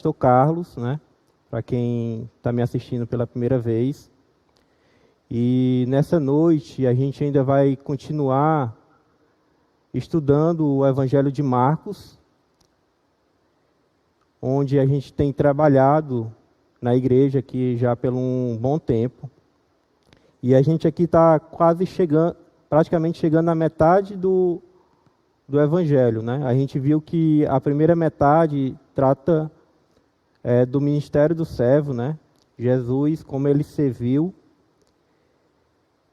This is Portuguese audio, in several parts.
Sou Carlos, né? Para quem está me assistindo pela primeira vez. E nessa noite a gente ainda vai continuar estudando o Evangelho de Marcos, onde a gente tem trabalhado na igreja aqui já por um bom tempo. E a gente aqui está quase chegando, praticamente chegando na metade do Evangelho, né? A gente viu que a primeira metade trata do ministério do servo, né? Jesus, como ele serviu.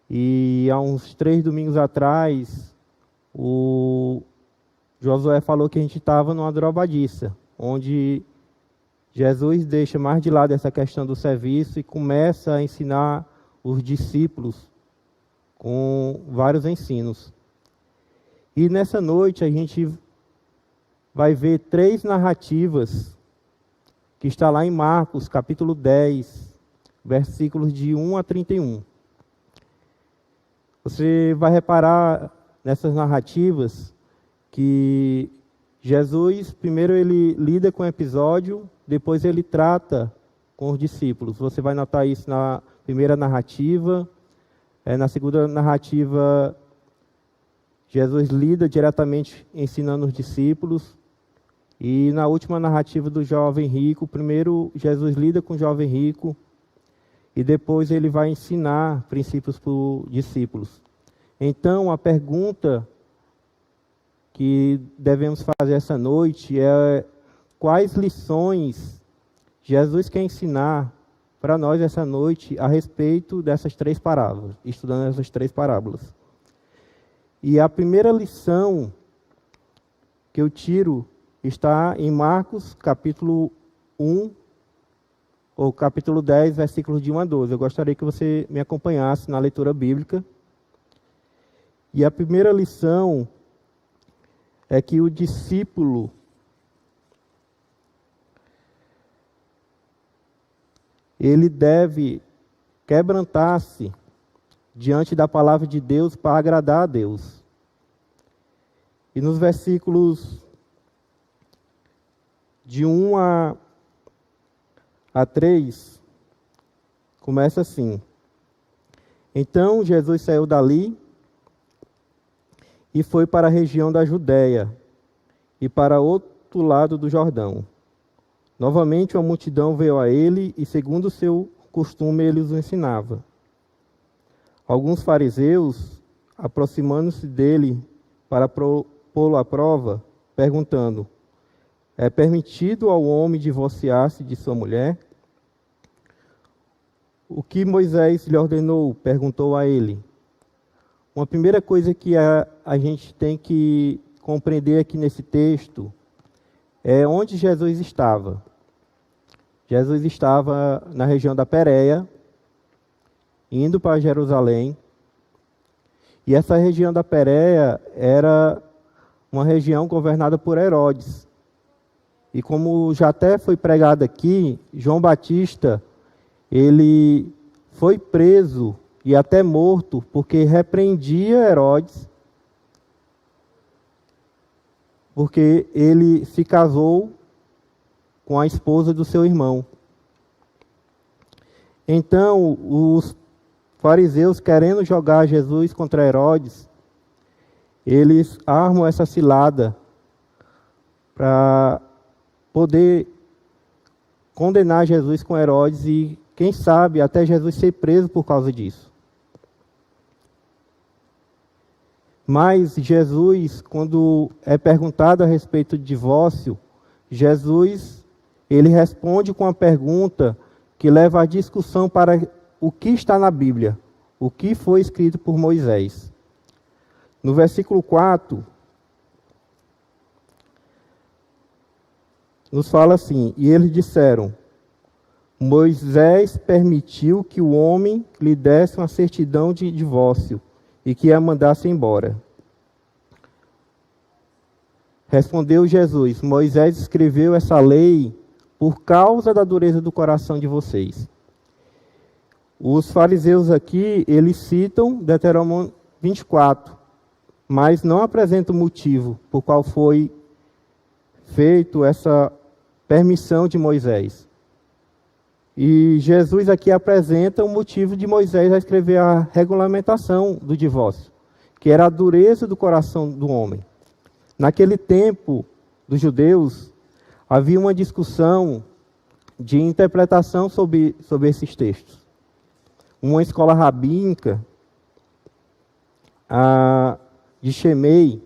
E há uns 3 domingos atrás, o Josué falou que a gente estava numa drobadiça, onde Jesus deixa mais de lado essa questão do serviço e começa a ensinar os discípulos com vários ensinos. E nessa noite a gente vai ver 3 narrativas que está lá em Marcos, capítulo 10, versículos de 1 a 31. Você vai reparar nessas narrativas que Jesus, primeiro ele lida com o episódio, depois ele trata com os discípulos. Você vai notar isso na primeira narrativa. Na segunda narrativa, Jesus lida diretamente ensinando os discípulos. E na última narrativa do jovem rico, primeiro Jesus lida com o jovem rico e depois ele vai ensinar princípios para os discípulos. Então, a pergunta que devemos fazer essa noite é: quais lições Jesus quer ensinar para nós essa noite a respeito dessas 3 parábolas, estudando essas 3 parábolas. E a primeira lição que eu tiro está em Marcos, capítulo 1, ou capítulo 10, versículos de 1 a 12. Eu gostaria que você me acompanhasse na leitura bíblica. E a primeira lição é que o discípulo ele deve quebrantar-se diante da palavra de Deus para agradar a Deus. E nos versículos de 1 a 3, começa assim: Então Jesus saiu dali e foi para a região da Judéia e para outro lado do Jordão. Novamente uma multidão veio a ele e, segundo o seu costume, ele os ensinava. Alguns fariseus, aproximando-se dele para pô-lo à prova, perguntando: É permitido ao homem divorciar-se de sua mulher? O que Moisés lhe ordenou? Perguntou a ele. Uma primeira coisa que a gente tem que compreender aqui nesse texto é onde Jesus estava. Jesus estava na região da Pérea, indo para Jerusalém. E essa região da Pérea era uma região governada por Herodes. E como já até foi pregado aqui, João Batista, ele foi preso e até morto porque repreendia Herodes, porque ele se casou com a esposa do seu irmão. Então, os fariseus, querendo jogar Jesus contra Herodes, eles armam essa cilada para poder condenar Jesus com Herodes e, quem sabe, até Jesus ser preso por causa disso. Mas Jesus, quando é perguntado a respeito de divórcio, Jesus, ele responde com uma pergunta que leva à discussão para o que está na Bíblia, o que foi escrito por Moisés. No versículo 4, nos fala assim: E eles disseram: Moisés permitiu que o homem lhe desse uma certidão de divórcio e que a mandasse embora. Respondeu Jesus: Moisés escreveu essa lei por causa da dureza do coração de vocês. Os fariseus aqui, eles citam Deuteronômio 24, mas não apresentam motivo por qual foi feito essa permissão de Moisés. E Jesus aqui apresenta o motivo de Moisés a escrever a regulamentação do divórcio, que era a dureza do coração do homem. Naquele tempo dos judeus, havia uma discussão de interpretação sobre esses textos. Uma escola rabínica, a de Shemei,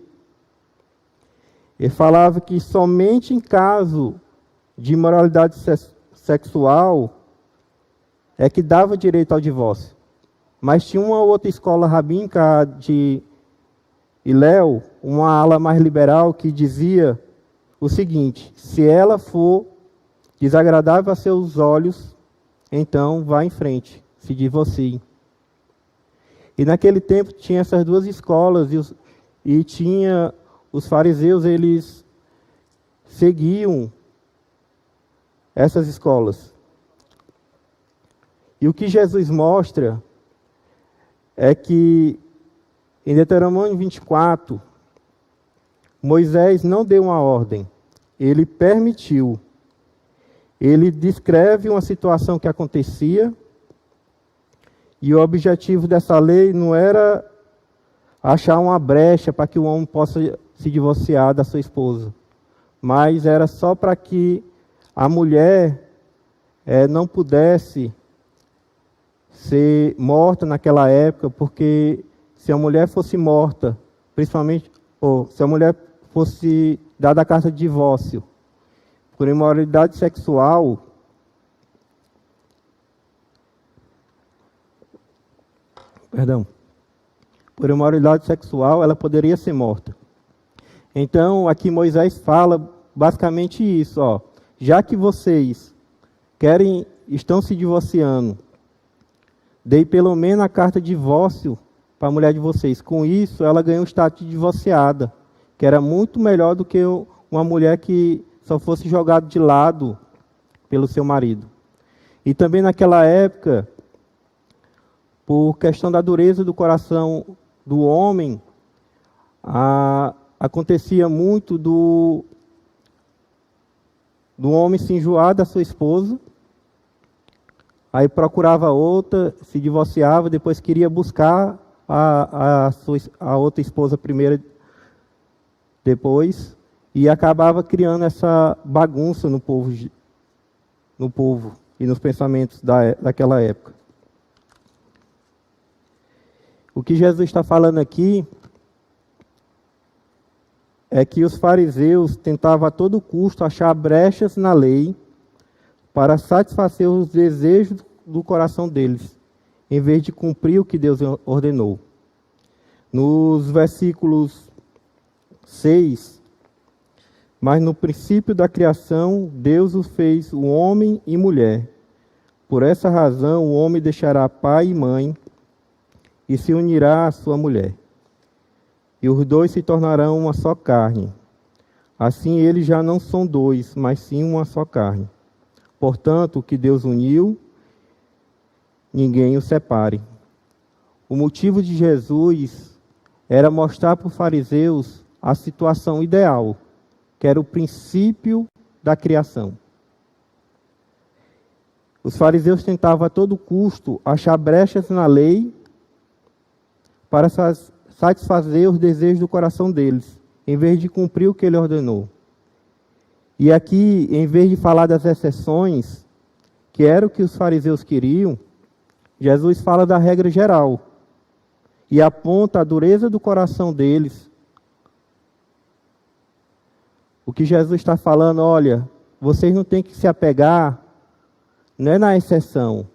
ele falava que somente em caso de imoralidade sexual é que dava direito ao divórcio. Mas tinha uma outra escola rabínica, a de Hillel, uma ala mais liberal, que dizia o seguinte: se ela for desagradável a seus olhos, então vá em frente, se divorcie. E naquele tempo tinha essas duas escolas, e tinha os fariseus, eles seguiam essas escolas. E o que Jesus mostra é que em Deuteronômio 24, Moisés não deu uma ordem, ele permitiu. Ele descreve uma situação que acontecia, e o objetivo dessa lei não era achar uma brecha para que o homem possa se divorciar da sua esposa, mas era só para que a mulher não pudesse ser morta naquela época, porque se a mulher fosse morta, principalmente, ou se a mulher fosse dada a carta de divórcio por imoralidade sexual, por imoralidade sexual, ela poderia ser morta. Então, aqui Moisés fala basicamente isso, ó: já que vocês estão se divorciando, dei pelo menos a carta de divórcio para a mulher de vocês. Com isso, ela ganhou o status de divorciada, que era muito melhor do que uma mulher que só fosse jogada de lado pelo seu marido. E também naquela época, por questão da dureza do coração do homem, acontecia muito do homem se enjoar da sua esposa, aí procurava outra, se divorciava, depois queria buscar a outra esposa primeiro, depois, e acabava criando essa bagunça no povo e nos pensamentos daquela época. O que Jesus está falando aqui é que os fariseus tentavam a todo custo achar brechas na lei para satisfazer os desejos do coração deles, em vez de cumprir o que Deus ordenou. Nos versículos 6, mas no princípio da criação, Deus os fez o homem e mulher. Por essa razão, o homem deixará pai e mãe e se unirá à sua mulher. E os dois se tornarão uma só carne. Assim, eles já não são dois, mas sim uma só carne. Portanto, o que Deus uniu, ninguém o separe. O motivo de Jesus era mostrar para os fariseus a situação ideal, que era o princípio da criação. Os fariseus tentavam a todo custo achar brechas na lei para satisfazer os desejos do coração deles, em vez de cumprir o que ele ordenou. E aqui, em vez de falar das exceções, que era o que os fariseus queriam, Jesus fala da regra geral e aponta a dureza do coração deles. O que Jesus está falando: olha, vocês não têm que se apegar, não é na exceção,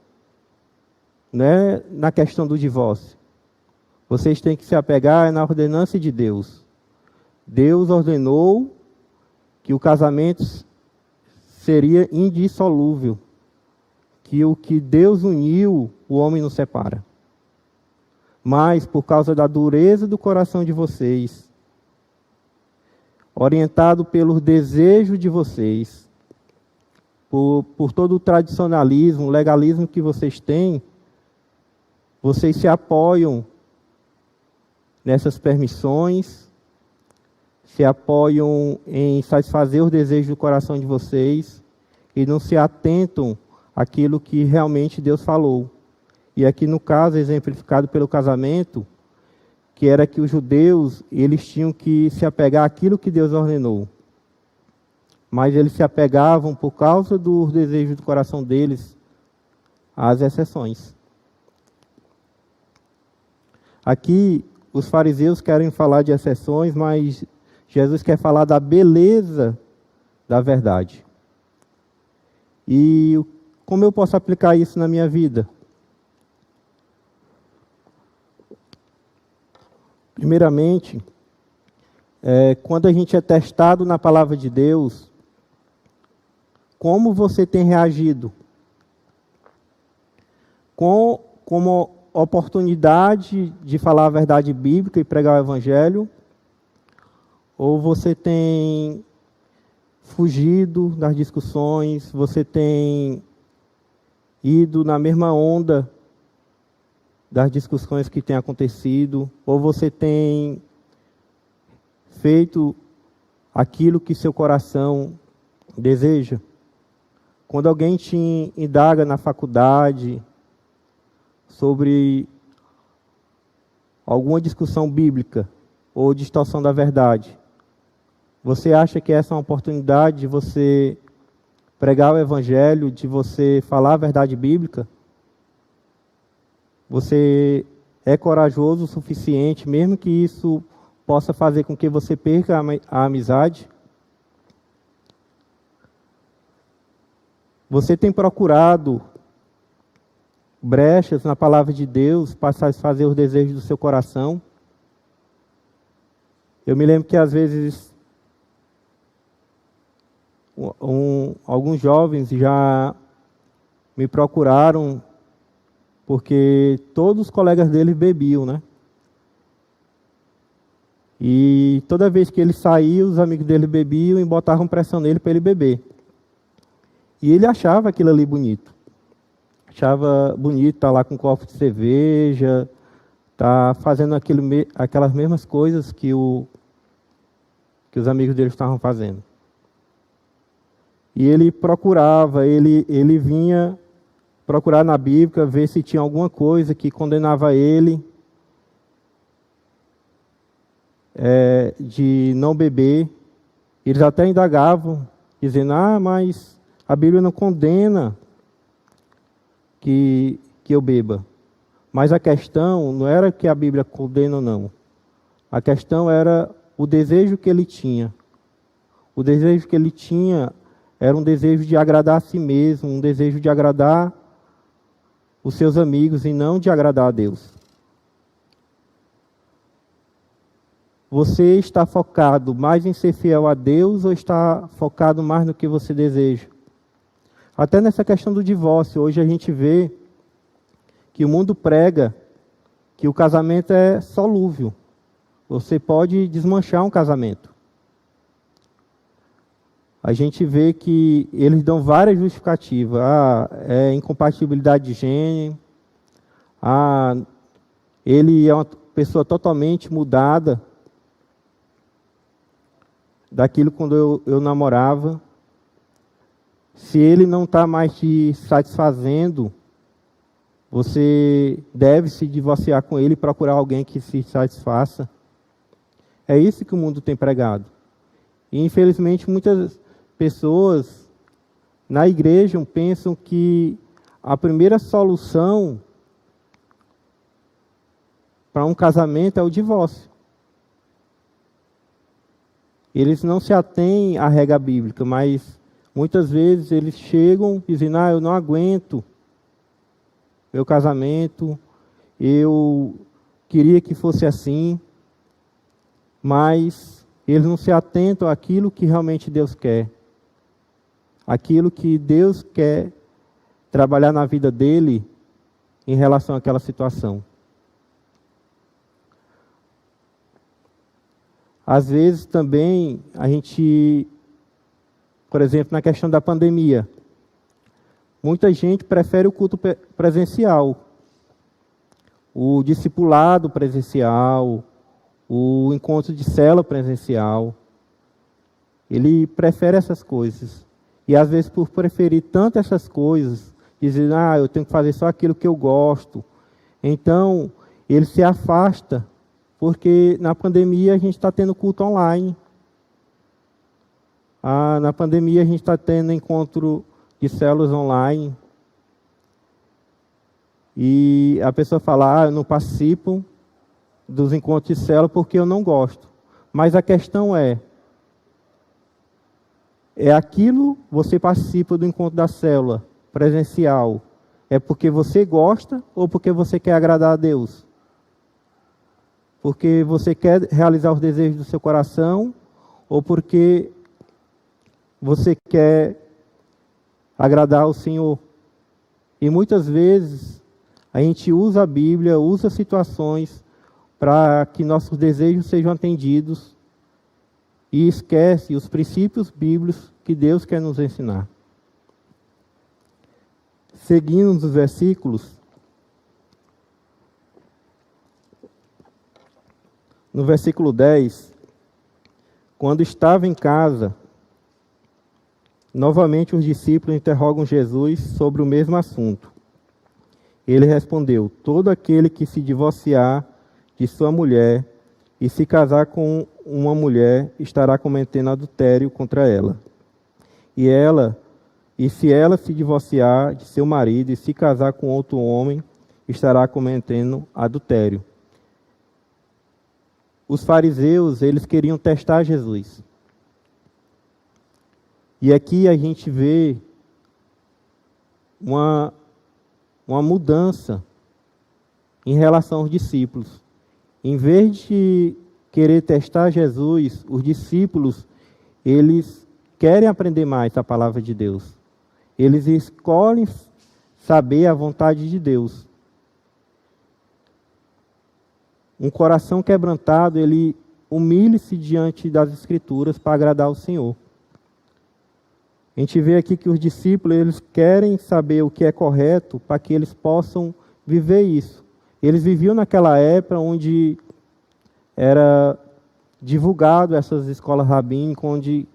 não é na questão do divórcio. Vocês têm que se apegar na ordenança de Deus. Deus ordenou que o casamento seria indissolúvel, que o que Deus uniu, o homem não separa. Mas, por causa da dureza do coração de vocês, orientado pelos desejos de vocês, por todo o tradicionalismo, o legalismo que vocês têm, vocês se apoiam nessas permissões, se apoiam em satisfazer os desejos do coração de vocês e não se atentam àquilo que realmente Deus falou. E aqui no caso, exemplificado pelo casamento, que era que os judeus, eles tinham que se apegar àquilo que Deus ordenou. Mas eles se apegavam, por causa dos desejos do coração deles, às exceções. Aqui, os fariseus querem falar de exceções, mas Jesus quer falar da beleza da verdade. E como eu posso aplicar isso na minha vida? Primeiramente, quando a gente é testado na palavra de Deus, como você tem reagido? Como oportunidade de falar a verdade bíblica e pregar o evangelho? Ou você tem fugido das discussões, você tem ido na mesma onda das discussões que têm acontecido, ou você tem feito aquilo que seu coração deseja? Quando alguém te indaga na faculdade sobre alguma discussão bíblica ou distorção da verdade, você acha que essa é uma oportunidade de você pregar o evangelho, de você falar a verdade bíblica? Você é corajoso o suficiente, mesmo que isso possa fazer com que você perca a amizade? Você tem procurado brechas na palavra de Deus para satisfazer os desejos do seu coração? Eu me lembro que às vezes alguns jovens já me procuraram porque todos os colegas deles bebiam, né? E toda vez que ele saía, os amigos dele bebiam e botavam pressão nele para ele beber. E ele achava aquilo ali bonito. Achava bonito estar lá com um copo de cerveja, estar fazendo aquelas mesmas coisas que os amigos dele estavam fazendo. E ele procurava, ele vinha procurar na Bíblia, ver se tinha alguma coisa que condenava ele de não beber. Eles até indagavam, dizendo, mas a Bíblia não condena que eu beba. Mas a questão não era que a Bíblia condena ou não. A questão era o desejo que ele tinha. O desejo que ele tinha era um desejo de agradar a si mesmo, um desejo de agradar os seus amigos e não de agradar a Deus. Você está focado mais em ser fiel a Deus ou está focado mais no que você deseja? Até nessa questão do divórcio, hoje a gente vê que o mundo prega que o casamento é solúvel. Você pode desmanchar um casamento. A gente vê que eles dão várias justificativas. É incompatibilidade de gênero. Ele é uma pessoa totalmente mudada daquilo quando eu namorava. Se ele não está mais te satisfazendo, você deve se divorciar com ele e procurar alguém que se satisfaça. É isso que o mundo tem pregado. E, infelizmente, muitas pessoas na igreja pensam que a primeira solução para um casamento é o divórcio. Eles não se atêm à regra bíblica, mas muitas vezes eles chegam dizendo, eu não aguento meu casamento, eu queria que fosse assim, mas eles não se atentam àquilo que realmente Deus quer. Aquilo que Deus quer trabalhar na vida dele em relação àquela situação. Às vezes também a gente, por exemplo, na questão da pandemia, muita gente prefere o culto presencial, o discipulado presencial, o encontro de célula presencial. Ele prefere essas coisas. E às vezes, por preferir tanto essas coisas, dizendo, eu tenho que fazer só aquilo que eu gosto. Então, ele se afasta, porque na pandemia a gente está tendo culto online. Na pandemia a gente está tendo encontro de células online. E a pessoa fala, eu não participo dos encontros de célula porque eu não gosto. Mas a questão é aquilo, você participa do encontro da célula presencial, é porque você gosta ou porque você quer agradar a Deus? Porque você quer realizar os desejos do seu coração ou porque você quer agradar ao Senhor? E muitas vezes a gente usa a Bíblia, usa situações para que nossos desejos sejam atendidos e esquece os princípios bíblicos que Deus quer nos ensinar. Seguindo os versículos, no versículo 10, quando estava em casa, novamente os discípulos interrogam Jesus sobre o mesmo assunto. Ele respondeu, todo aquele que se divorciar de sua mulher e se casar com uma mulher estará cometendo adultério contra ela. E se ela se divorciar de seu marido e se casar com outro homem, estará cometendo adultério. Os fariseus, eles queriam testar Jesus. E aqui a gente vê uma mudança em relação aos discípulos. Em vez de querer testar Jesus, os discípulos, eles querem aprender mais a palavra de Deus. Eles escolhem saber a vontade de Deus. Um coração quebrantado, ele humilha-se diante das Escrituras para agradar ao Senhor. A gente vê aqui que os discípulos, eles querem saber o que é correto para que eles possam viver isso. Eles viviam naquela época onde era divulgado essas escolas rabínicas, onde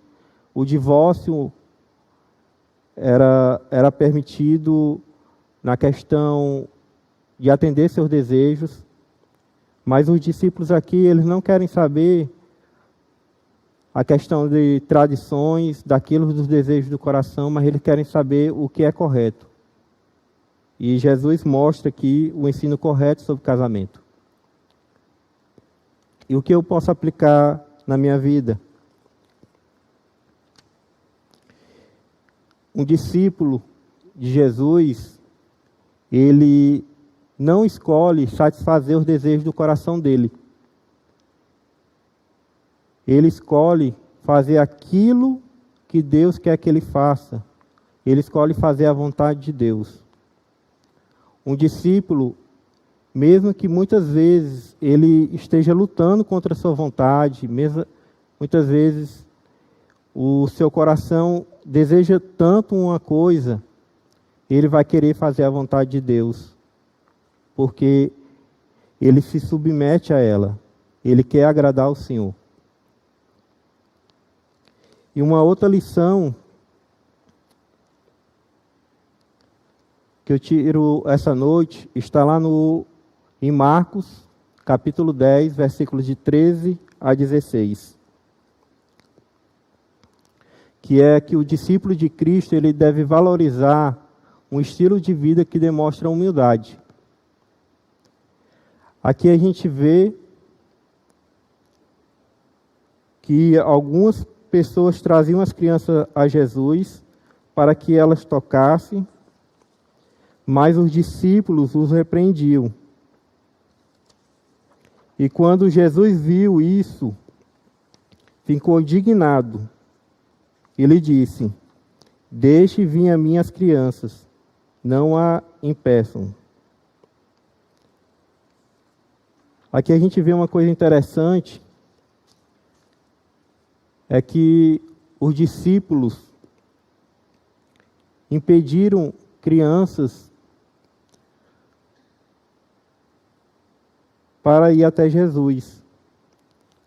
o divórcio era permitido na questão de atender seus desejos. Mas os discípulos aqui, eles não querem saber a questão de tradições, daquilo dos desejos do coração, mas eles querem saber o que é correto. E Jesus mostra aqui o ensino correto sobre casamento. E o que eu posso aplicar na minha vida? Um discípulo de Jesus, ele não escolhe satisfazer os desejos do coração dele. Ele escolhe fazer aquilo que Deus quer que ele faça. Ele escolhe fazer a vontade de Deus. Um discípulo, mesmo que muitas vezes ele esteja lutando contra a sua vontade, mesmo, muitas vezes o seu coração deseja tanto uma coisa, ele vai querer fazer a vontade de Deus, porque ele se submete a ela, ele quer agradar ao Senhor. E uma outra lição que eu tiro essa noite está lá em Marcos, capítulo 10, versículos de 13 a 16. Que é que o discípulo de Cristo, ele deve valorizar um estilo de vida que demonstra humildade. Aqui a gente vê que algumas pessoas traziam as crianças a Jesus para que elas tocassem, mas os discípulos os repreendiam. E quando Jesus viu isso, ficou indignado. Ele disse: deixe vir a mim as crianças, não a impeçam. Aqui a gente vê uma coisa interessante, é que os discípulos impediram crianças para ir até Jesus.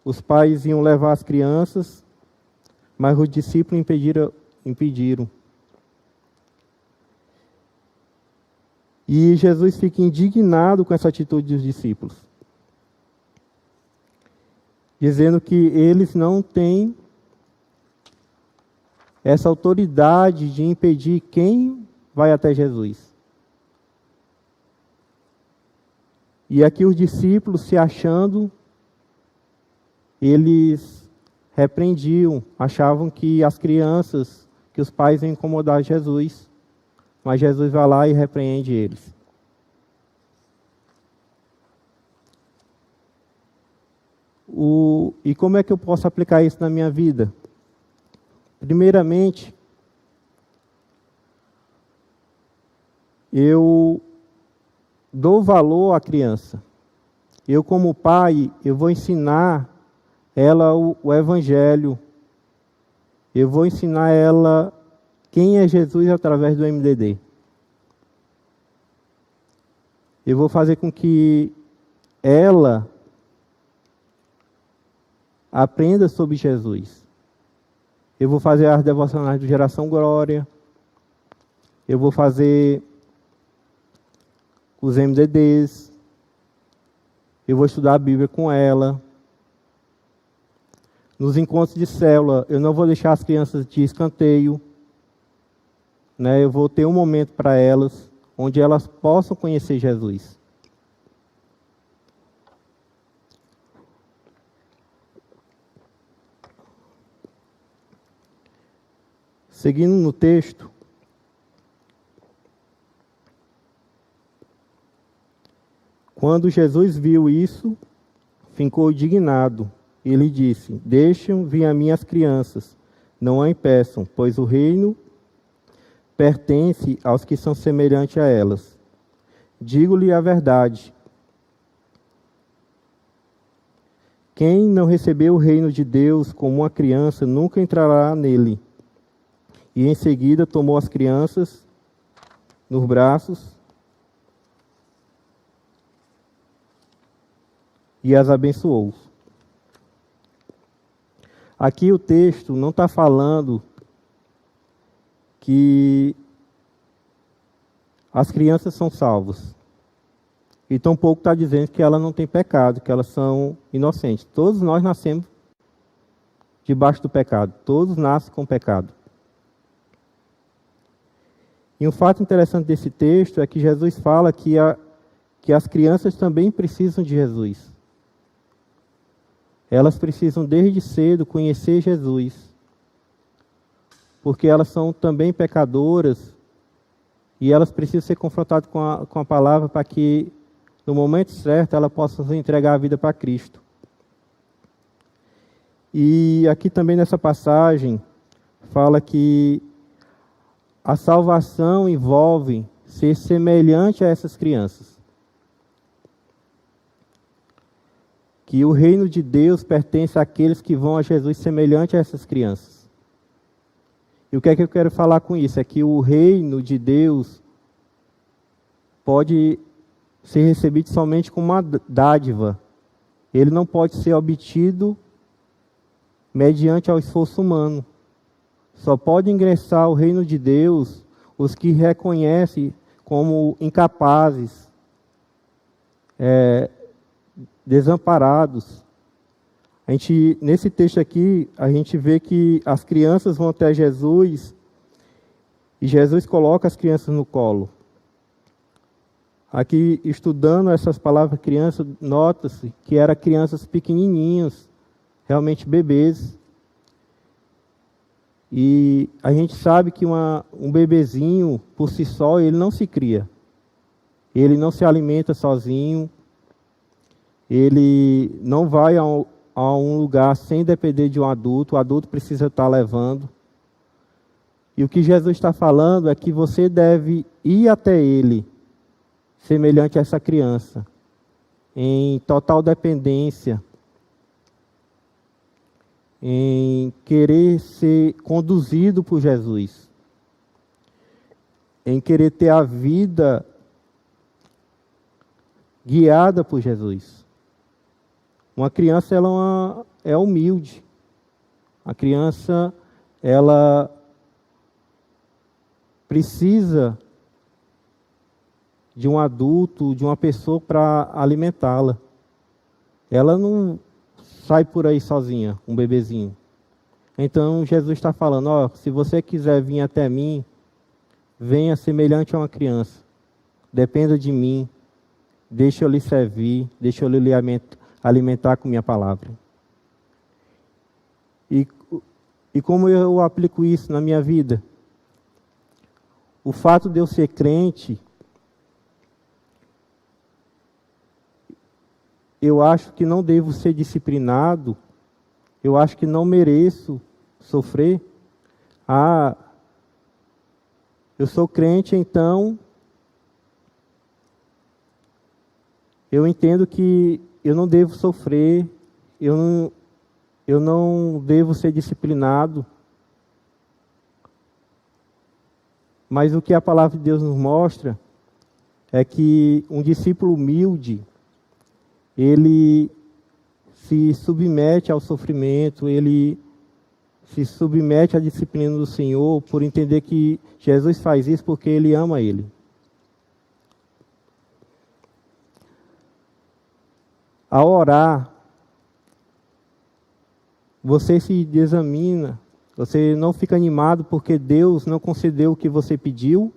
os pais iam levar as crianças, mas os discípulos impediram. E Jesus fica indignado com essa atitude dos discípulos, dizendo que eles não têm essa autoridade de impedir quem vai até Jesus. E aqui os discípulos, se achando, eles repreendiam, achavam que as crianças, que os pais iam incomodar Jesus, mas Jesus vai lá e repreende eles. E como é que eu posso aplicar isso na minha vida? Primeiramente, eu dou valor à criança. Eu, como pai, eu vou ensinar ela o Evangelho. Eu vou ensinar ela quem é Jesus através do MDD. Eu vou fazer com que ela aprenda sobre Jesus. Eu vou fazer as devocionais do Geração Glória. Eu vou fazer os MDDs. Eu vou estudar a Bíblia com ela. Nos encontros de célula, eu não vou deixar as crianças de escanteio. Eu vou ter um momento para elas, onde elas possam conhecer Jesus. Seguindo no texto, quando Jesus viu isso, ficou indignado. Ele disse: deixem vir a mim as crianças, não a impeçam, pois o reino pertence aos que são semelhantes a elas. Digo-lhe a verdade. Quem não recebeu o reino de Deus como uma criança, nunca entrará nele. E em seguida tomou as crianças nos braços e as abençoou. Aqui o texto não está falando que as crianças são salvas. E tampouco está dizendo que elas não têm pecado, que elas são inocentes. Todos nós nascemos debaixo do pecado. Todos nascem com pecado. E um fato interessante desse texto é que Jesus fala que as crianças também precisam de Jesus. Elas precisam desde cedo conhecer Jesus. Porque elas são também pecadoras e elas precisam ser confrontadas com a palavra para que, no momento certo, elas possam entregar a vida para Cristo. E aqui também nessa passagem, fala que a salvação envolve ser semelhante a essas crianças. Que o reino de Deus pertence àqueles que vão a Jesus semelhante a essas crianças. E o que é que eu quero falar com isso? É que o reino de Deus pode ser recebido somente como uma dádiva. Ele não pode ser obtido mediante ao esforço humano. Só pode ingressar ao reino de Deus os que reconhecem como incapazes, desamparados. Nesse texto aqui, a gente vê que as crianças vão até Jesus e Jesus coloca as crianças no colo. Aqui, estudando essas palavras criança, nota-se que eram crianças pequenininhas, realmente bebês. E a gente sabe que um bebezinho, por si só, ele não se cria. Ele não se alimenta sozinho. Ele não vai a um lugar sem depender de um adulto. O adulto precisa estar levando. E o que Jesus está falando é que você deve ir até ele, semelhante a essa criança, em total dependência, em querer ser conduzido por Jesus, em querer ter a vida guiada por Jesus. Uma criança ela é humilde. A criança ela precisa de um adulto, de uma pessoa para alimentá-la. Ela não sai por aí sozinha, um bebezinho. Então Jesus está falando, ó, se você quiser vir até mim, venha semelhante a uma criança. Dependa de mim. Deixa eu lhe servir, deixa eu lhe alimentar com minha palavra. E como eu aplico isso na minha vida? O fato de eu ser crente, eu acho que não devo ser disciplinado, eu acho que não mereço sofrer. Ah, eu sou crente, então eu entendo que eu não devo sofrer, eu não devo ser disciplinado. Mas o que a palavra de Deus nos mostra é que um discípulo humilde, ele se submete ao sofrimento, ele se submete à disciplina do Senhor por entender que Jesus faz isso porque ele ama ele. Ao orar, você se examina, você não fica animado porque Deus não concedeu o que você pediu?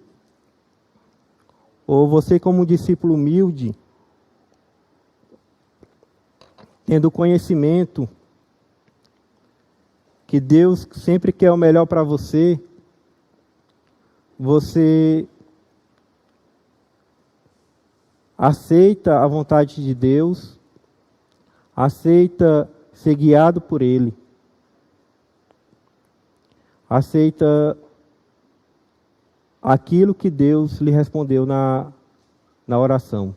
Ou você, como discípulo humilde, tendo conhecimento que Deus sempre quer o melhor para você, você aceita a vontade de Deus, aceita ser guiado por Ele, aceita aquilo que Deus lhe respondeu na oração.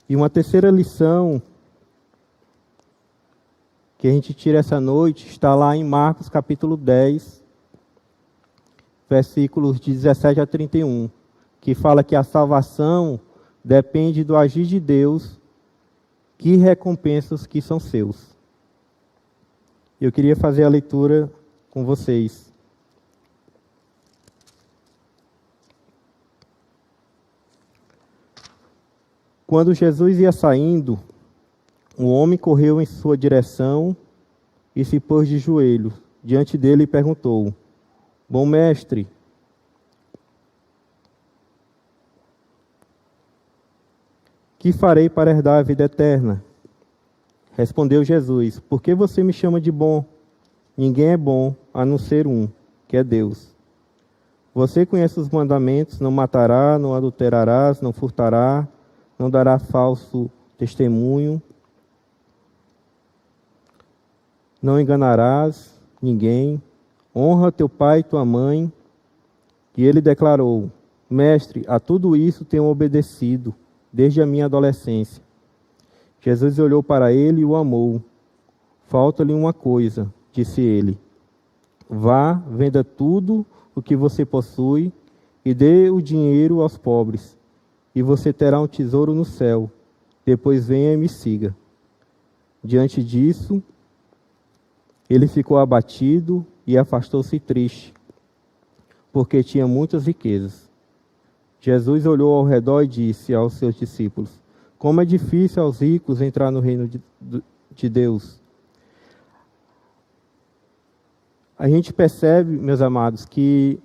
E uma terceira lição que a gente tira essa noite está lá em Marcos capítulo 10, versículos de 17 a 31, que fala que a salvação depende do agir de Deus, que recompensa os que são seus. Eu queria fazer a leitura com vocês. Quando Jesus ia saindo, um homem correu em sua direção e se pôs de joelhos diante dele e perguntou: Bom mestre, que farei para herdar a vida eterna? Respondeu Jesus: Por que você me chama de bom? Ninguém é bom, a não ser um, que é Deus. Você conhece os mandamentos: não matará, não adulterarás, não furtará, não dará falso testemunho, não enganarás ninguém, honra teu pai e tua mãe. E ele declarou: Mestre, a tudo isso tenho obedecido, desde a minha adolescência. Jesus olhou para ele e o amou. Falta-lhe uma coisa, disse ele. Vá, venda tudo o que você possui e dê o dinheiro aos pobres, e você terá um tesouro no céu. Depois venha e me siga. Diante disso, ele ficou abatido e afastou-se triste, porque tinha muitas riquezas. Jesus olhou ao redor e disse aos seus discípulos: Como é difícil aos ricos entrar no reino de Deus. A gente percebe, meus amados, que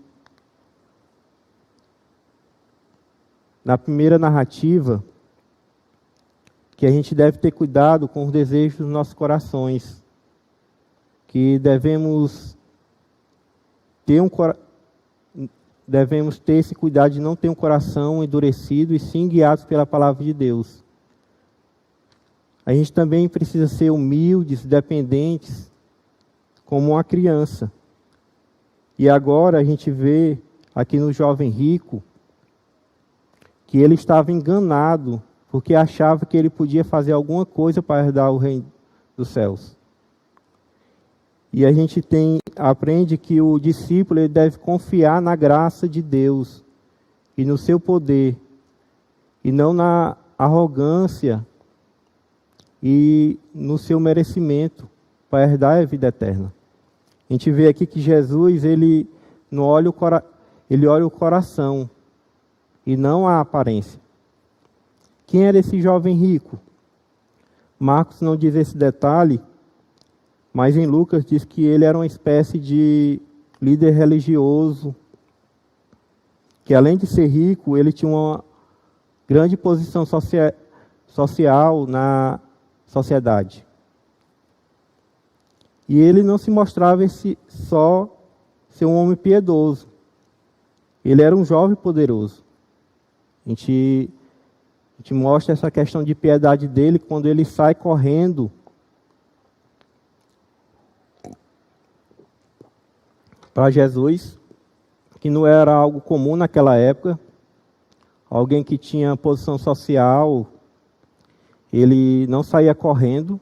na primeira narrativa, que a gente deve ter cuidado com os desejos dos nossos corações, que devemos ter esse cuidado de não ter um coração endurecido e sim guiados pela palavra de Deus. A gente também precisa ser humildes, dependentes, como uma criança. E agora a gente vê aqui no jovem rico que ele estava enganado porque achava que ele podia fazer alguma coisa para herdar o reino dos céus. E a gente aprende que o discípulo ele deve confiar na graça de Deus e no seu poder, e não arrogância e no seu merecimento para herdar a vida eterna. A gente vê aqui que Jesus, ele não olha ele olha o coração e não a aparência. Quem era esse jovem rico? Marcos não diz esse detalhe, mas em Lucas diz que ele era uma espécie de líder religioso, que além de ser rico, ele tinha uma grande posição social na sociedade. E ele não se mostrava só ser um homem piedoso. Ele era um jovem poderoso. A gente mostra essa questão de piedade dele quando ele sai correndo para Jesus, que não era algo comum naquela época. Alguém que tinha posição social, ele não saía correndo,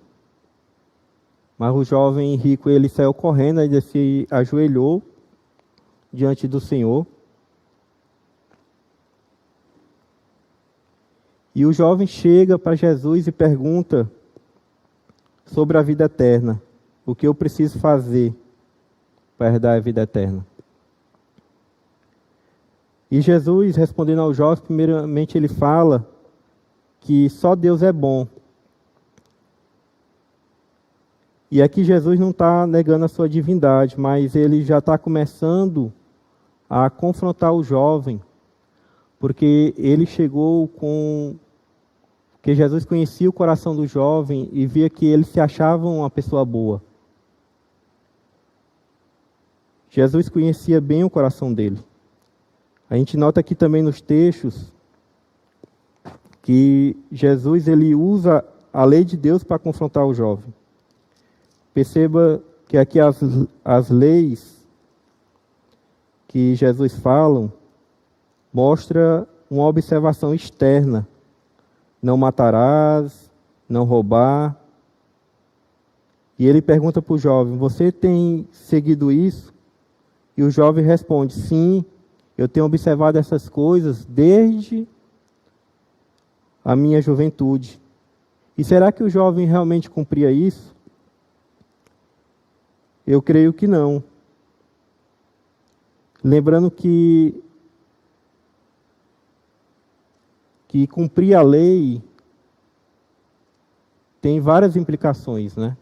mas o jovem rico, ele saiu correndo, ainda se ajoelhou diante do Senhor. E o jovem chega para Jesus e pergunta sobre a vida eterna. O que eu preciso fazer para herdar a vida eterna? E Jesus, respondendo ao jovem, primeiramente ele fala que só Deus é bom. E aqui Jesus não está negando a sua divindade, mas ele já está começando a confrontar o jovem, porque ele chegou com... Porque Jesus conhecia o coração do jovem e via que ele se achava uma pessoa boa. Jesus conhecia bem o coração dele. A gente nota aqui também nos textos que Jesus ele usa a lei de Deus para confrontar o jovem. Perceba que aqui as leis que Jesus fala mostra uma observação externa. Não matarás, não roubar. E ele pergunta para o jovem, você tem seguido isso? E o jovem responde, sim, eu tenho observado essas coisas desde a minha juventude. E será que o jovem realmente cumpria isso? Eu creio que não. Lembrando que cumprir a lei tem várias implicações, né?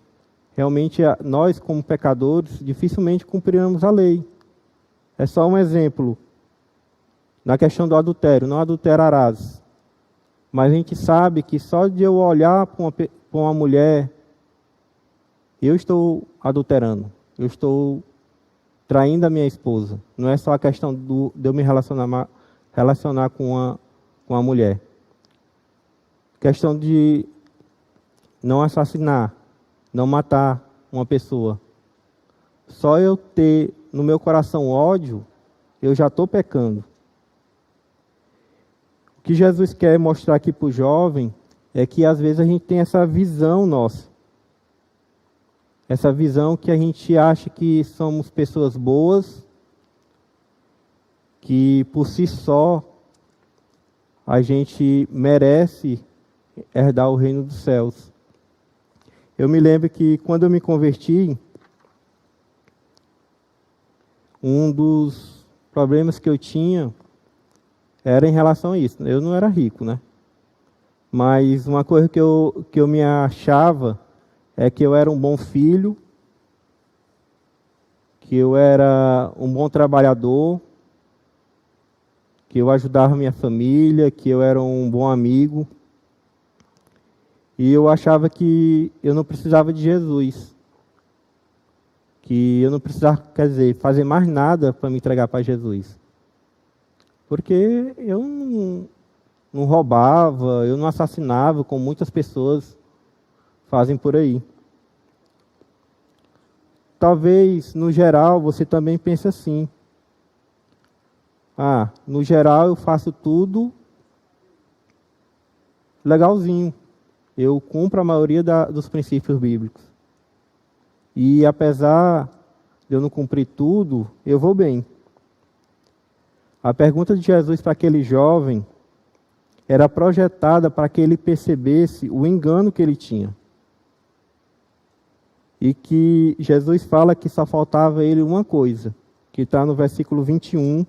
Realmente, nós, como pecadores, dificilmente cumpriremos a lei. É só um exemplo. Na questão do adultério, não adulterarás. Mas a gente sabe que só de eu olhar para uma mulher, eu estou adulterando. Eu estou traindo a minha esposa. Não é só a questão de eu me relacionar com a mulher. Questão de não assassinar, não matar uma pessoa. Só eu ter no meu coração ódio, eu já estou pecando. O que Jesus quer mostrar aqui para o jovem é que às vezes a gente tem essa visão nossa. Essa visão que a gente acha que somos pessoas boas, que por si só a gente merece herdar o reino dos céus. Eu me lembro que quando eu me converti, um dos problemas que eu tinha era em relação a isso. Eu não era rico, né? Mas uma coisa que eu me achava é que eu era um bom filho, que eu era um bom trabalhador, que eu ajudava minha família, que eu era um bom amigo. E eu achava que eu não precisava de Jesus. Que eu não precisava, fazer mais nada para me entregar para Jesus. Porque eu não roubava, eu não assassinava, como muitas pessoas fazem por aí. Talvez, no geral, você também pense assim. No geral eu faço tudo legalzinho. Eu cumpro a maioria dos princípios bíblicos. E apesar de eu não cumprir tudo, eu vou bem. A pergunta de Jesus para aquele jovem era projetada para que ele percebesse o engano que ele tinha. E que Jesus fala que só faltava a ele uma coisa, que está no versículo 21.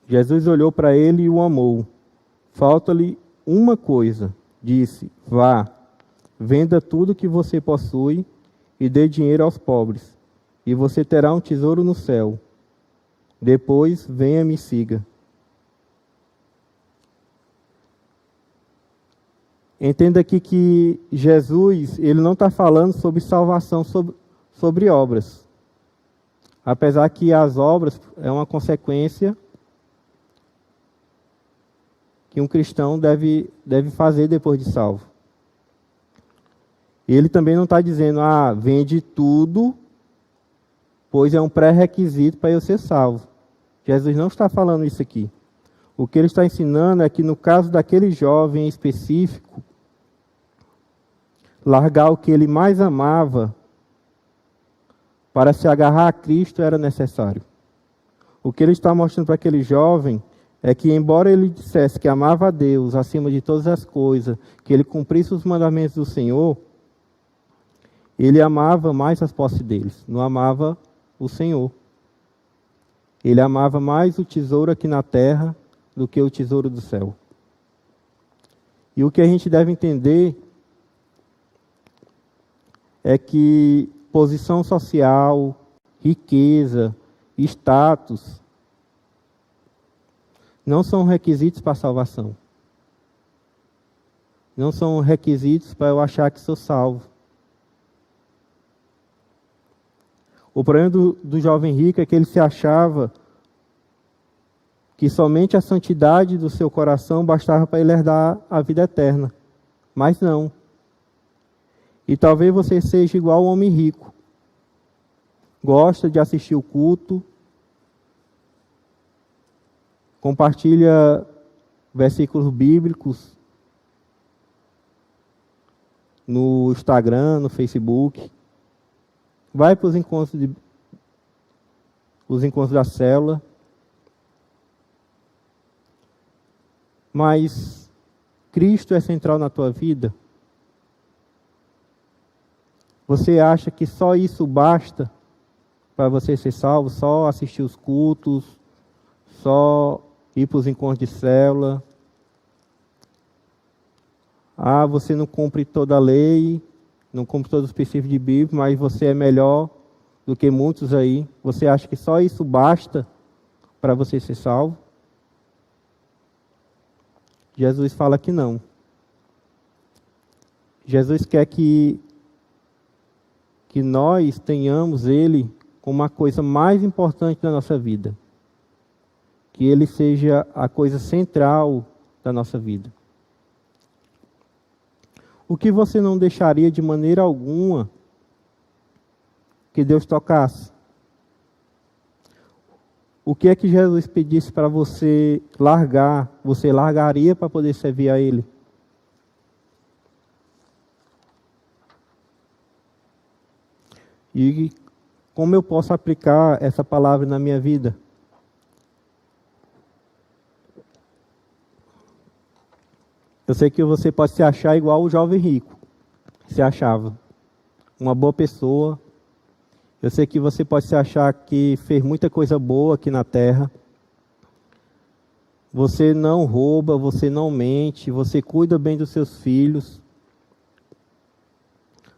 Jesus olhou para ele e o amou. Falta-lhe uma coisa. Disse: vá, venda tudo que você possui e dê dinheiro aos pobres, e você terá um tesouro no céu. Depois, venha me siga. Entenda aqui que Jesus, ele não está falando sobre salvação, sobre obras. Apesar que as obras é uma consequência que um cristão deve fazer depois de salvo. Ele também não está dizendo, vende tudo, pois é um pré-requisito para eu ser salvo. Jesus não está falando isso aqui. O que ele está ensinando é que no caso daquele jovem em específico, largar o que ele mais amava para se agarrar a Cristo era necessário. O que ele está mostrando para aquele jovem é que, embora ele dissesse que amava a Deus acima de todas as coisas, que ele cumprisse os mandamentos do Senhor, ele amava mais as posses deles, não amava o Senhor. Ele amava mais o tesouro aqui na terra do que o tesouro do céu. E o que a gente deve entender é que posição social, riqueza, status, não são requisitos para a salvação. Não são requisitos para eu achar que sou salvo. O problema do jovem rico é que ele se achava que somente a santidade do seu coração bastava para ele herdar a vida eterna. Mas não. E talvez você seja igual ao homem rico. Gosta de assistir o culto, compartilha versículos bíblicos no Instagram, no Facebook, vai para os encontros da célula, mas Cristo é central na tua vida? Você acha que só isso basta para você ser salvo? Só assistir os cultos, só ir para os encontros de célula? Você não cumpre toda a lei, não cumpre todos os princípios de Bíblia, mas você é melhor do que muitos aí. Você acha que só isso basta para você ser salvo? Jesus fala que não. Jesus quer que nós tenhamos Ele como a coisa mais importante da nossa vida. Que Ele seja a coisa central da nossa vida. O que você não deixaria de maneira alguma que Deus tocasse? O que é que Jesus pedisse para você largar? Você largaria para poder servir a Ele? E como eu posso aplicar essa palavra na minha vida? Eu sei que você pode se achar igual o jovem rico, se achava uma boa pessoa. Eu sei que você pode se achar que fez muita coisa boa aqui na terra. Você não rouba, você não mente, você cuida bem dos seus filhos.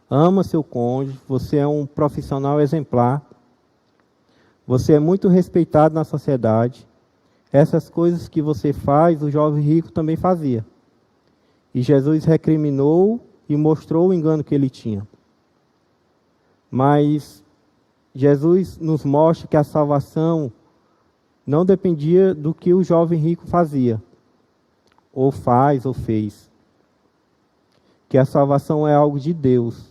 Ama seu cônjuge, você é um profissional exemplar. Você é muito respeitado na sociedade. Essas coisas que você faz, o jovem rico também fazia. E Jesus recriminou e mostrou o engano que ele tinha. Mas Jesus nos mostra que a salvação não dependia do que o jovem rico fazia, ou faz, ou fez. Que a salvação é algo de Deus.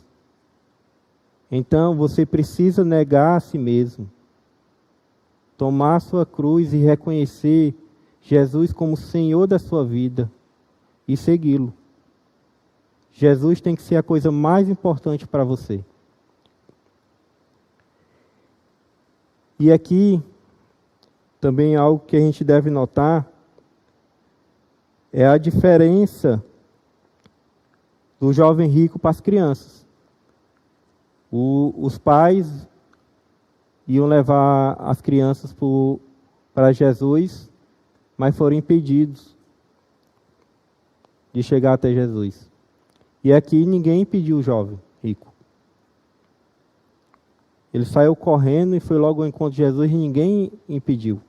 Então você precisa negar a si mesmo, tomar a sua cruz e reconhecer Jesus como Senhor da sua vida e segui-lo. Jesus tem que ser a coisa mais importante para você. E aqui, também algo que a gente deve notar é a diferença do jovem rico para as crianças. Os pais iam levar as crianças para Jesus, mas foram impedidos de chegar até Jesus. E aqui ninguém impediu o jovem rico. Ele saiu correndo e foi logo ao encontro de Jesus e ninguém impediu.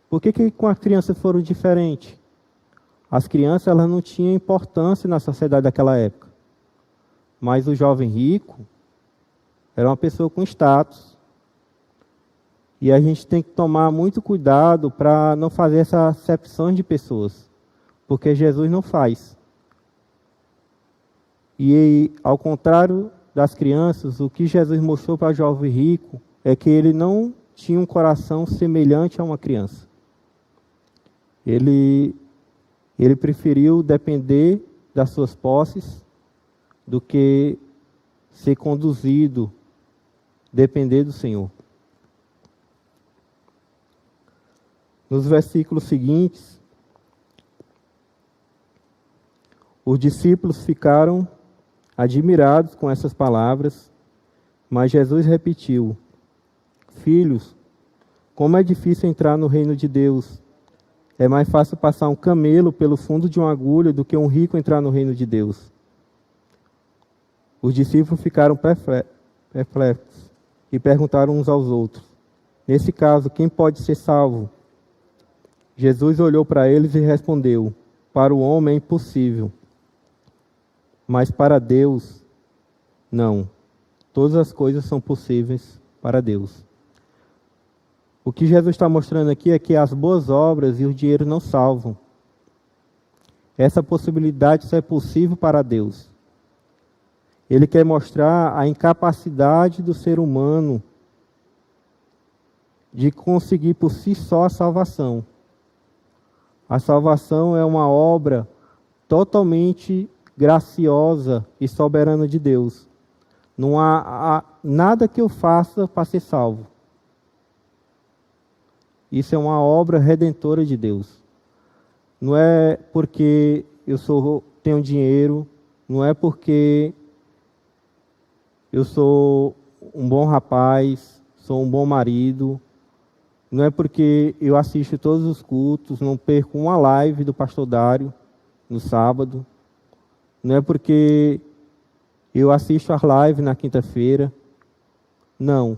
Por que com as crianças foram diferentes? As crianças elas não tinham importância na sociedade daquela época. Mas o jovem rico era uma pessoa com status. E a gente tem que tomar muito cuidado para não fazer essa acepção de pessoas. Porque Jesus não faz. E ao contrário das crianças, o que Jesus mostrou para o jovem rico é que ele não tinha um coração semelhante a uma criança. Ele preferiu depender das suas posses do que ser conduzido, depender do Senhor. Nos versículos seguintes, os discípulos ficaram admirados com essas palavras, mas Jesus repetiu: Filhos, como é difícil entrar no reino de Deus. É mais fácil passar um camelo pelo fundo de uma agulha do que um rico entrar no reino de Deus. Os discípulos ficaram perplexos e perguntaram uns aos outros: Nesse caso, quem pode ser salvo? Jesus olhou para eles e respondeu: Para o homem é impossível, mas para Deus, não. Todas as coisas são possíveis para Deus. O que Jesus está mostrando aqui é que as boas obras e o dinheiro não salvam. Essa possibilidade só é possível para Deus. Ele quer mostrar a incapacidade do ser humano de conseguir por si só a salvação. A salvação é uma obra totalmente graciosa e soberana de Deus. Não há nada que eu faça para ser salvo. Isso é uma obra redentora de Deus. Não é porque tenho dinheiro, não é porque eu sou um bom rapaz, sou um bom marido, não é porque eu assisto todos os cultos, não perco uma live do pastor Dário no sábado, não é porque eu assisto as lives na quinta-feira. Não.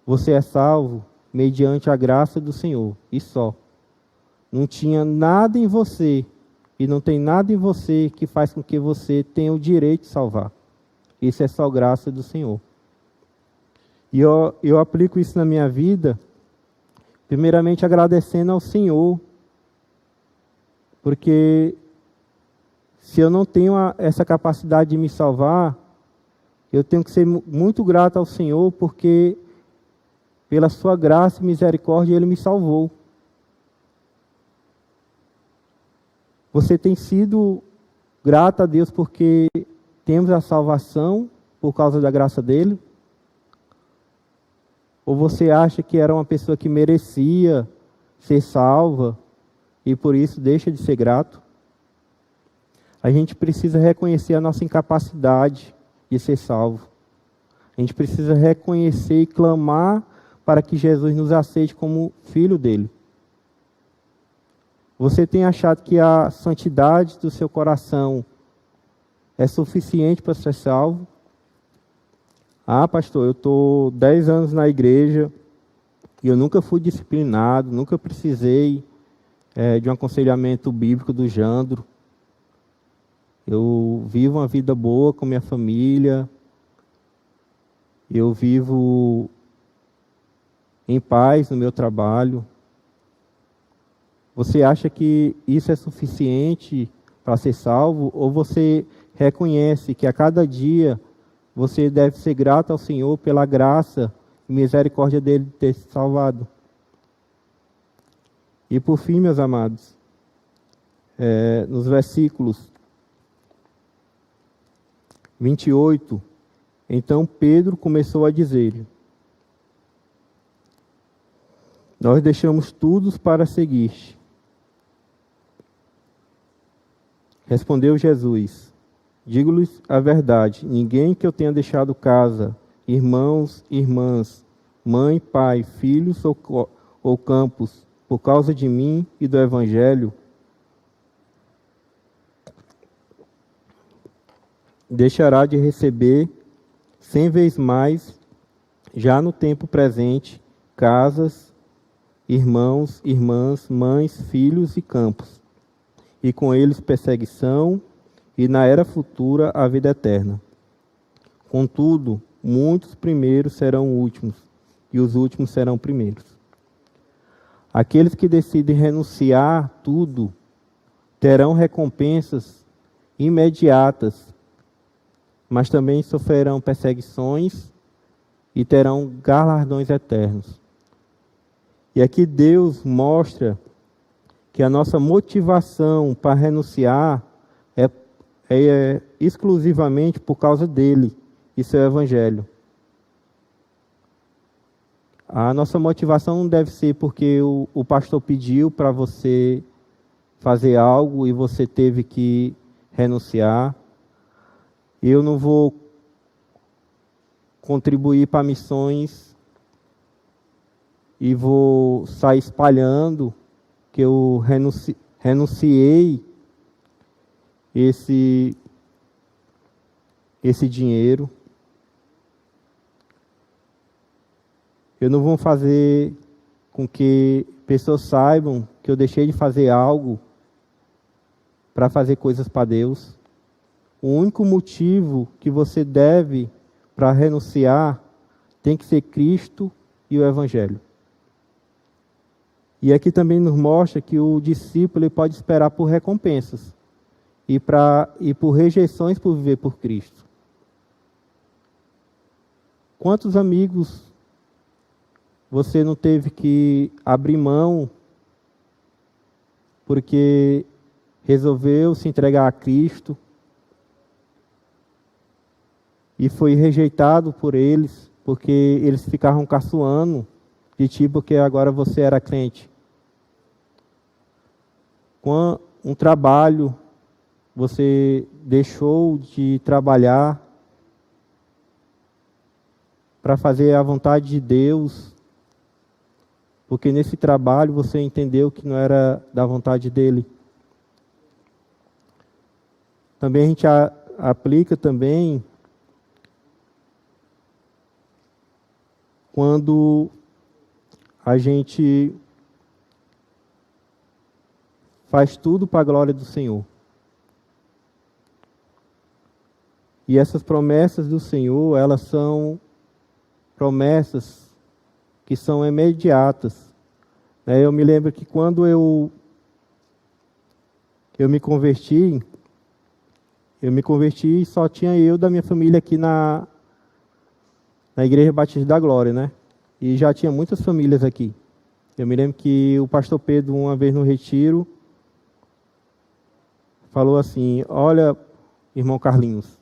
Você é salvo mediante a graça do Senhor, e só. Não tinha nada em você, e não tem nada em você que faz com que você tenha o direito de salvar. Isso é só graça do Senhor. E eu aplico isso na minha vida, primeiramente agradecendo ao Senhor, porque se eu não tenho essa capacidade de me salvar, eu tenho que ser muito grato ao Senhor, porque pela sua graça e misericórdia Ele me salvou. Você tem sido grato a Deus porque temos a salvação por causa da graça dEle? Ou você acha que era uma pessoa que merecia ser salva e por isso deixa de ser grato? A gente precisa reconhecer a nossa incapacidade de ser salvo. A gente precisa reconhecer e clamar para que Jesus nos aceite como filho dele. Você tem achado que a santidade do seu coração é suficiente para ser salvo? Ah, pastor, eu estou 10 anos na igreja e eu nunca fui disciplinado, nunca precisei de um aconselhamento bíblico do Jandro. Eu vivo uma vida boa com minha família, eu vivo em paz no meu trabalho. Você acha que isso é suficiente para ser salvo? Ou você reconhece que a cada dia você deve ser grato ao Senhor pela graça e misericórdia dele de ter se salvado? E por fim, meus amados, nos versículos 28, então Pedro começou a dizer-lhe: Nós deixamos tudo para seguir-te. Respondeu Jesus: digo-lhes a verdade, ninguém que eu tenha deixado casa, irmãos, irmãs, mãe, pai, filhos ou campos, por causa de mim e do Evangelho, deixará de receber 100 vezes mais, já no tempo presente, casas, irmãos, irmãs, mães, filhos e campos, e com eles perseguição, e na era futura a vida eterna. Contudo, muitos primeiros serão últimos, e os últimos serão primeiros. Aqueles que decidem renunciar tudo terão recompensas imediatas, mas também sofrerão perseguições e terão galardões eternos. E aqui Deus mostra que a nossa motivação para renunciar é exclusivamente por causa dele e seu Evangelho. A nossa motivação não deve ser porque o pastor pediu para você fazer algo e você teve que renunciar. Eu não vou contribuir para missões e vou sair espalhando que eu renunciei esse dinheiro. Eu não vou fazer com que pessoas saibam que eu deixei de fazer algo para fazer coisas para Deus. O único motivo que você deve para renunciar tem que ser Cristo e o Evangelho. E aqui também nos mostra que o discípulo ele pode esperar por recompensas e por rejeições por viver por Cristo. Quantos amigos você não teve que abrir mão porque resolveu se entregar a Cristo e foi rejeitado por eles, porque eles ficavam caçoando de ti porque agora você era crente? Com um trabalho, você deixou de trabalhar para fazer a vontade de Deus, porque nesse trabalho você entendeu que não era da vontade dele. Também a gente aplica também quando a gente faz tudo para a glória do Senhor. E essas promessas do Senhor, elas são promessas que são imediatas. Eu me lembro que quando eu me converti e só tinha eu da minha família aqui na Igreja Batista da Glória, né? E já tinha muitas famílias aqui. Eu me lembro que o pastor Pedro, uma vez no retiro, falou assim: olha, irmão Carlinhos,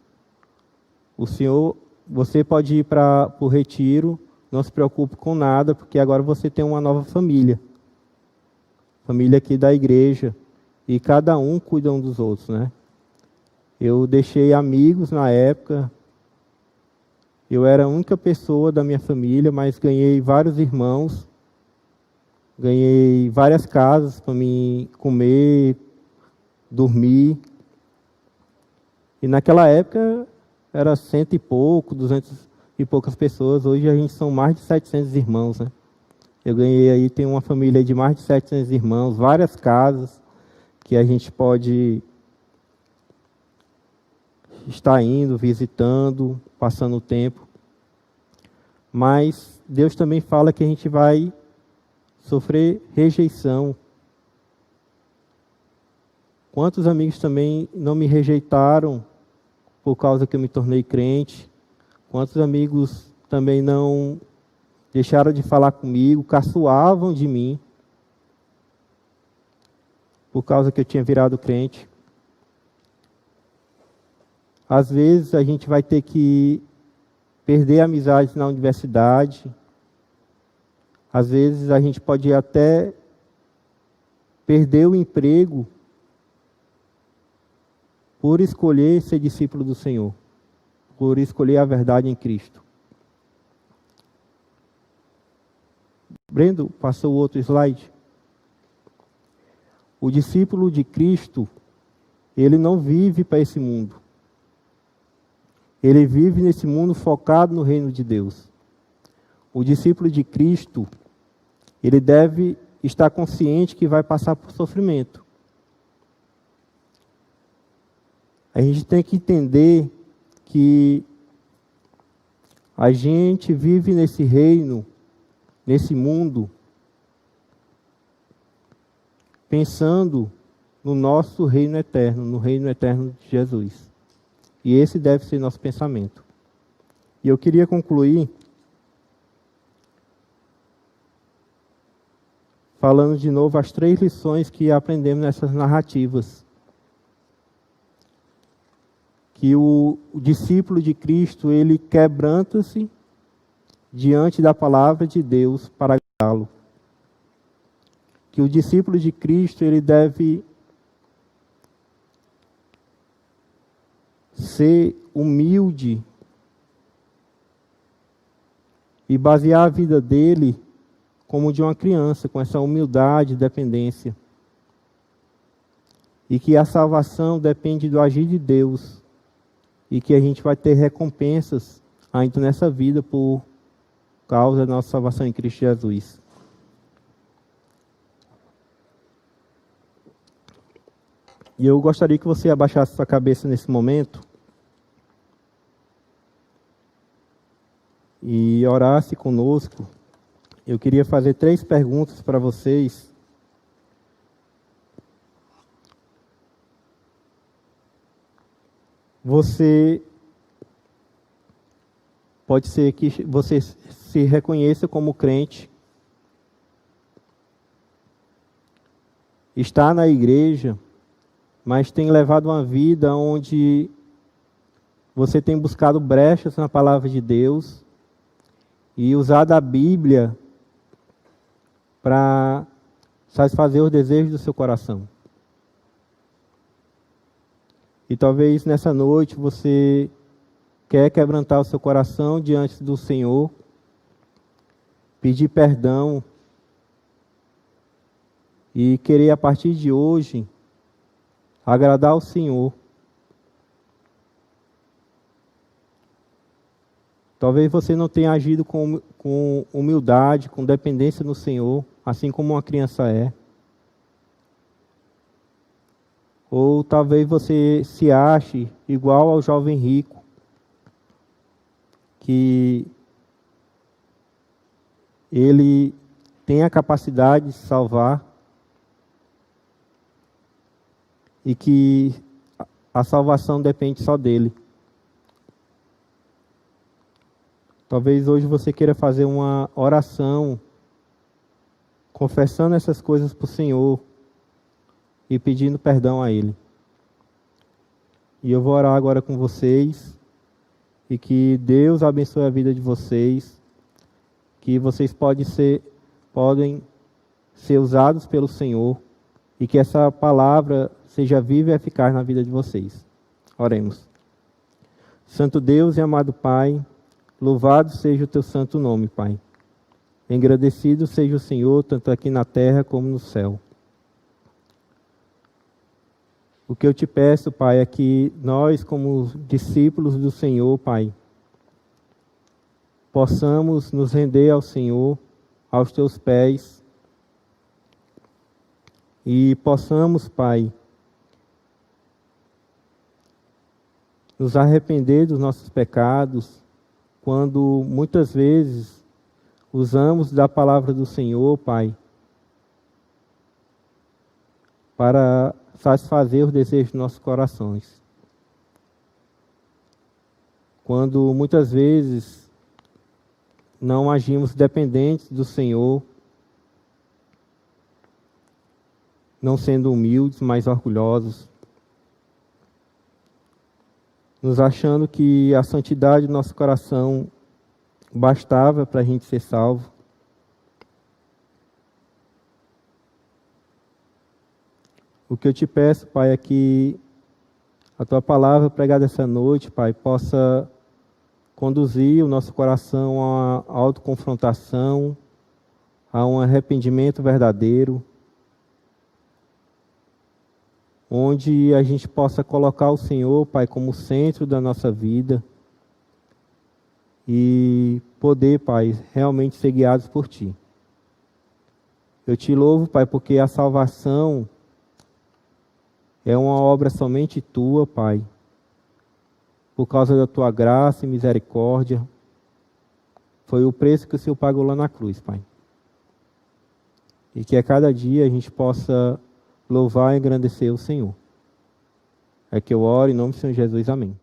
você pode ir para o retiro, não se preocupe com nada, porque agora você tem uma nova família. Família aqui da igreja. E cada um cuida um dos outros, né? Eu deixei amigos na época. Eu era a única pessoa da minha família, mas ganhei vários irmãos. Ganhei várias casas para mim comer, dormir. E naquela época era 100 e pouco, 200 e poucas pessoas. Hoje a gente são mais de 700 irmãos, né? Eu ganhei aí, tem uma família de mais de 700 irmãos, várias casas que a gente pode estar indo, visitando, passando o tempo. Mas Deus também fala que a gente vai sofrer rejeição. Quantos amigos também não me rejeitaram por causa que eu me tornei crente? Quantos amigos também não deixaram de falar comigo, caçoavam de mim, por causa que eu tinha virado crente? Às vezes a gente vai ter que perder amizades na universidade. Às vezes a gente pode até perder o emprego por escolher ser discípulo do Senhor, por escolher a verdade em Cristo. Brendo, passou o outro slide. O discípulo de Cristo, ele não vive para esse mundo. Ele vive nesse mundo focado no reino de Deus. O discípulo de Cristo, ele deve estar consciente que vai passar por sofrimento. A gente tem que entender que a gente vive nesse reino, nesse mundo, pensando no nosso reino eterno, no reino eterno de Jesus. E esse deve ser nosso pensamento. E eu queria concluir falando de novo as 3 lições que aprendemos nessas narrativas. Que o discípulo de Cristo, ele quebranta-se diante da palavra de Deus para agradá-lo. Que o discípulo de Cristo, ele deve ser humilde e basear a vida dele como de uma criança, com essa humildade e dependência. E que a salvação depende do agir de Deus. E que a gente vai ter recompensas ainda nessa vida por causa da nossa salvação em Cristo Jesus. E eu gostaria que você abaixasse sua cabeça nesse momento e orasse conosco. Eu queria fazer 3 perguntas para vocês. Pode ser que você se reconheça como crente, está na igreja, mas tem levado uma vida onde você tem buscado brechas na palavra de Deus e usado a Bíblia para satisfazer os desejos do seu coração. E talvez nessa noite você quer quebrantar o seu coração diante do Senhor, pedir perdão e querer a partir de hoje agradar ao Senhor. Talvez você não tenha agido com humildade, com dependência no Senhor, assim como uma criança é. Ou talvez você se ache igual ao jovem rico, que ele tem a capacidade de salvar e que a salvação depende só dele. Talvez hoje você queira fazer uma oração, confessando essas coisas para o Senhor e pedindo perdão a Ele. E eu vou orar agora com vocês e que Deus abençoe a vida de vocês, que vocês podem ser usados pelo Senhor e que essa palavra seja viva e eficaz na vida de vocês. Oremos. Santo Deus e amado Pai, louvado seja o teu santo nome, Pai. Engrandecido seja o Senhor, tanto aqui na terra como no céu. O que eu te peço, Pai, é que nós, como discípulos do Senhor, Pai, possamos nos render ao Senhor, aos teus pés, e possamos, Pai, nos arrepender dos nossos pecados, quando muitas vezes usamos da palavra do Senhor, Pai, para satisfazer os desejos dos nossos corações. Quando muitas vezes não agimos dependentes do Senhor, não sendo humildes, mas orgulhosos, nos achando que a santidade do nosso coração bastava para a gente ser salvo. O que eu te peço, Pai, é que a Tua palavra pregada essa noite, Pai, possa conduzir o nosso coração a uma autoconfrontação, a um arrependimento verdadeiro, onde a gente possa colocar o Senhor, Pai, como centro da nossa vida e poder, Pai, realmente ser guiados por Ti. Eu te louvo, Pai, porque a salvação é uma obra somente Tua, Pai, por causa da Tua graça e misericórdia. Foi o preço que o Senhor pagou lá na cruz, Pai. E que a cada dia a gente possa louvar e engrandecer o Senhor. É que eu oro em nome do Senhor Jesus. Amém.